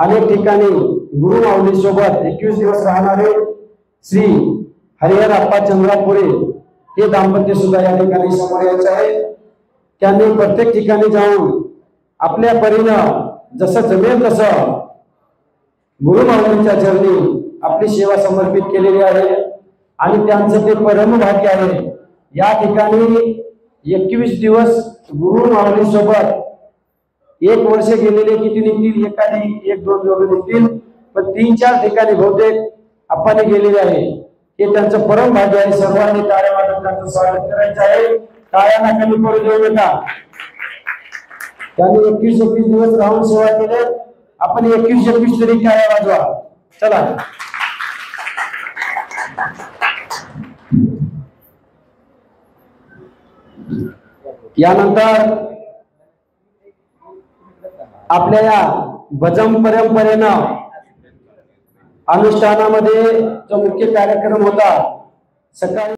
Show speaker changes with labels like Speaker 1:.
Speaker 1: अनेक ठिकाणी गुरु माऊली सोबत 21 दिवस राहणारे श्री हरिहर अप्पा चंद्रापुरे हे दाम्पत्य सुद्धा या ठिकाणी समोर यायचे आहे। त्यांनी प्रत्येक ठिकाणी जाऊन आपल्या परीनं जसं जमेल तसं गुरु माऊलींच्या चरणी आपली सेवा समर्पित केलेली आहे आणि त्यांचं ते परम भाग्य आहे। या ठिकाणी 21 दिवस गुरु माऊली सोबत 1 वर्ष गेलेले किती निघतील, एखादी 1-2 लोक निघतील, पण 3-4 ठिकाणी बहुतेक आपण गेलेले आहे। हे त्यांचं परम भाग्य आहे। सर्वांनी टाळ्या वाजवून त्यांचं स्वागत करायचं आहे। टाळ्या कमी करू देऊ नका। त्यांनी 21 दिवस राहून सेवा केली, आपण 21 तरी टाळ्या वाजवा। चला यानंतर आपल्या या भजन परंपरेनं अनुष्ठानामध्ये जो मुख्य कार्यक्रम होता सकाळी